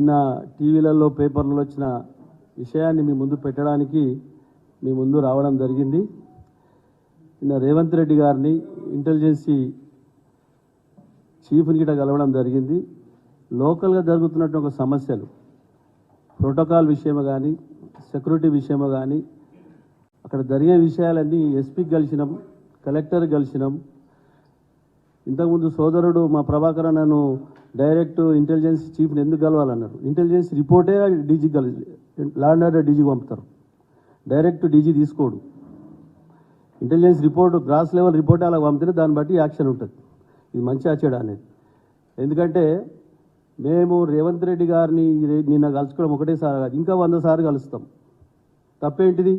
నిన్న టీవీలలో పేపర్లలో వచ్చిన విషయాన్ని మీ ముందు పెట్టడానికి మీ ముందు రావడం జరిగింది. నిన్న రేవంత్ రెడ్డి గారిని ఇంటెలిజెన్సీ చీఫ్ని గిట్ట కలవడం జరిగింది. లోకల్గా జరుగుతున్నటువంటి ఒక సమస్యలు ప్రోటోకాల్ విషయమో కానీ సెక్యూరిటీ విషయమో కానీ అక్కడ జరిగే విషయాలన్నీ ఎస్పీకి కలిసినాం, కలెక్టర్ కలిసినాం. ఇంతకుముందు సోదరుడు మా ప్రభాకర్ నన్ను డైరెక్ట్ ఇంటెలిజెన్స్ చీఫ్ని ఎందుకు కలవాలన్నారు. ఇంటెలిజెన్స్ రిపోర్టే డీజీ కలిసి లా అండ్ ఆర్డర్ డీజీకి పంపుతారు, డైరెక్ట్ డీజీ తీసుకోడు. Intelligence report gross level report అలా పంపితే దాన్ని బట్టి యాక్షన్ ఉంటుంది. ఇది మంచి ఆచడ అనేది. ఎందుకంటే మేము రేవంత్ రెడ్డి గారిని నిన్న కలుసుకోవడం ఒకటేసారి కాదు, ఇంకా 100 సార్లు కలుస్తాం. తప్పేంటిది?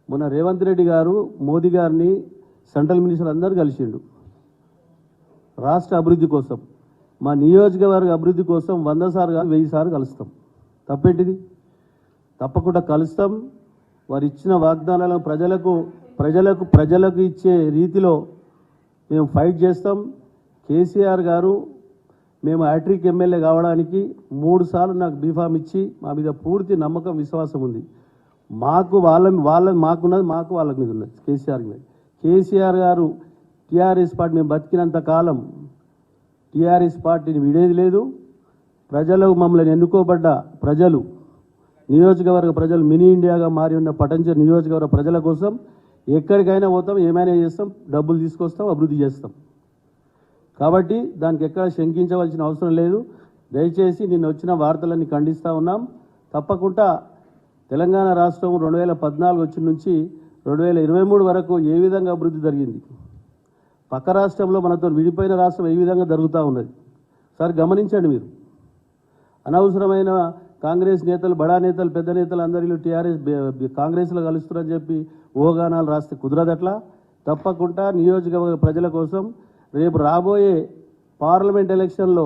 మొన్న రేవంత్ రెడ్డి గారు మోదీ గారిని సెంట్రల్ మినిస్టర్ అందరూ కలిసిండు రాష్ట్ర అభివృద్ధి కోసం. మా నియోజకవర్గ అభివృద్ధి కోసం 100 సార్లు కాదు 1000 సార్లు కలుస్తాం. తప్పేంటిది? తప్పకుండా కలుస్తాం. వారు ఇచ్చిన వాగ్దానాలను ప్రజలకు ఇచ్చే రీతిలో మేము ఫైట్ చేస్తాం. కేసీఆర్ గారు మేము హ్యాట్రిక్ ఎమ్మెల్యే కావడానికి 3 సార్లు నాకు బీఫామ్ ఇచ్చి మా మీద పూర్తి నమ్మకం విశ్వాసం ఉంది. మాకున్నది మాకు వాళ్ళకి మీద ఉన్నది కేసీఆర్ మీద. కేసీఆర్ గారు టీఆర్ఎస్ పార్టీ మేము బతికినంత కాలం టీఆర్ఎస్ పార్టీని విడేది లేదు. ప్రజలు మమ్మల్ని ఎన్నుకోబడ్డ ప్రజలు, నియోజకవర్గ ప్రజలు మినీ ఇండియాగా మారి ఉన్న పటంచెరు నియోజకవర్గ ప్రజల కోసం ఎక్కడికైనా పోతాం, ఏమైనా చేస్తాం, డబ్బులు తీసుకొస్తాం, అభివృద్ధి చేస్తాం. కాబట్టి దానికి ఎక్కడ శంకించవలసిన అవసరం లేదు. దయచేసి నిన్న వచ్చిన వార్తలన్నీ ఖండిస్తూ ఉన్నాం. తప్పకుండా తెలంగాణ రాష్ట్రం 2014 వచ్చిన నుంచి 2023 వరకు ఏ విధంగా అభివృద్ధి జరిగింది, పక్క రాష్ట్రంలో మనతో విడిపోయిన రాష్ట్రం ఏ విధంగా జరుగుతూ ఉన్నది సార్ గమనించండి. మీరు అనవసరమైన కాంగ్రెస్ నేతలు, బడా నేతలు, పెద్ద నేతలు అందరిలో టీఆర్ఎస్ కాంగ్రెస్లో కలుస్తున్నారని చెప్పి ఊహాగానాలు రాస్తే కుదరదట్లా. తప్పకుండా నియోజకవర్గ ప్రజల కోసం రేపు రాబోయే పార్లమెంట్ ఎలక్షన్లో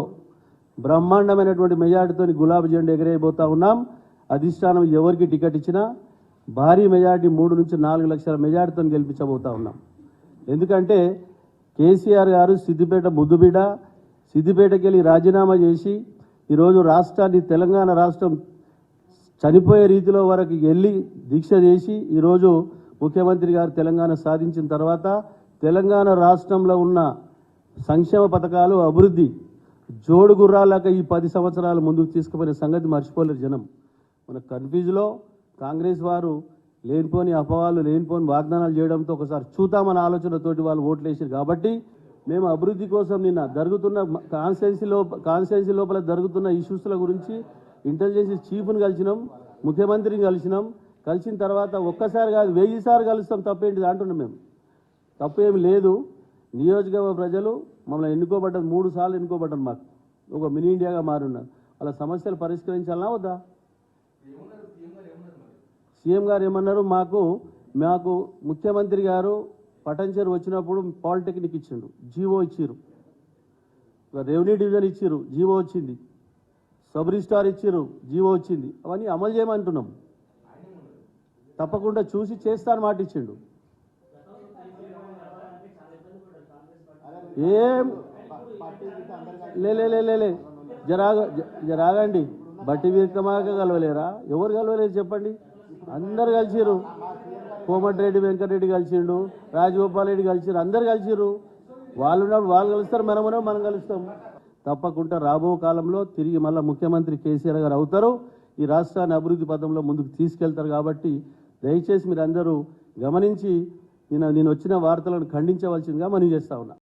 బ్రహ్మాండమైనటువంటి మెజార్టీతో గులాబీ జెండా ఎగరేయబోతా ఉన్నాం. అధిష్టానం ఎవరికి టికెట్ ఇచ్చినా భారీ మెజార్టీ 3 నుంచి 4 లక్షల మెజార్టీతో గెలిపించబోతా ఉన్నాం. ఎందుకంటే కేసీఆర్ గారు సిద్దిపేట ముద్దుబిడ్డ, సిద్దిపేటకి వెళ్ళి రాజీనామా చేసి ఈరోజు రాష్ట్రాన్ని, తెలంగాణ రాష్ట్రం చనిపోయే రీతిలో వరకు వెళ్ళి దీక్ష చేసి ఈరోజు ముఖ్యమంత్రి గారు తెలంగాణ సాధించిన తర్వాత తెలంగాణ రాష్ట్రంలో ఉన్న సంక్షేమ పథకాలు, అభివృద్ధి జోడు గుర్రాలక ఈ 10 సంవత్సరాలు ముందుకు తీసుకుపోయిన సంగతి మర్చిపోలేరు జనం. మన కన్ఫ్యూజ్లో కాంగ్రెస్ వారు లేనిపోని అపవాళ్ళు, లేనిపోని వాగ్దానాలు చేయడంతో ఒకసారి చూద్దామన్న ఆలోచనతోటి వాళ్ళు ఓట్లు వేసారు. కాబట్టి మేము అభివృద్ధి కోసం నిన్న జరుగుతున్న కాన్స్టిట్యున్సీ లోపల జరుగుతున్న ఇష్యూస్ల గురించి ఇంటెలిజెన్స్ చీఫ్ని కలిసినాం, ముఖ్యమంత్రిని కలిసినాం. కలిసిన తర్వాత ఒక్కసారి కాదు 1000 సార్లు కలుస్తాం. తప్పేంటిది అంటున్నాం. మేము తప్పు ఏమి లేదు. నియోజకవర్గ ప్రజలు మమ్మల్ని ఎన్నుకోబడ్డారు, 3 సార్లు ఎన్నుకోబడ్డారు. మాకు ఒక మినీ ఇండియాగా మారున్నారు. వాళ్ళ సమస్యలు పరిష్కరించాలన్నా వద్దా? సీఎం గారు ఏమన్నారు, మాకు ముఖ్యమంత్రి గారు పటంచెరు వచ్చినప్పుడు పాలిటెక్నిక్ ఇచ్చిండు, జీవో ఇచ్చిరు, రెవెన్యూ డివిజన్ ఇచ్చిరు, జీవో వచ్చింది, సబ్ రిజిస్ట్రార్ ఇచ్చిరు, జీవో వచ్చింది. అవన్నీ అమలు చేయమంటున్నాం. తప్పకుండా చూసి చేస్తాను మాట ఇచ్చిండు. ఏం లే జరాగండి. బట్టి విక్రమార్క కలవలేరా? ఎవరు కలవలేరు చెప్పండి? అందరు కలిసిరు. కోమటిరెడ్డి వెంకటరెడ్డి కలిసిండు, రాజగోపాల్ రెడ్డి కలిసిరు, అందరు కలిసిరు. వాళ్ళు ఉన్నప్పుడు వాళ్ళు కలుస్తారు, మనం కలుస్తాం. తప్పకుండా రాబో కాలంలో తిరిగి మళ్ళీ ముఖ్యమంత్రి కేసీఆర్ గారు అవుతారు. ఈ రాష్ట్రాన్ని అభివృద్ధి పథంలో ముందుకు తీసుకెళ్తారు. కాబట్టి దయచేసి మీరు అందరూ గమనించి నేను వచ్చిన వార్తలను ఖండించవలసిందిగా మనవి చేస్తా ఉన్నా.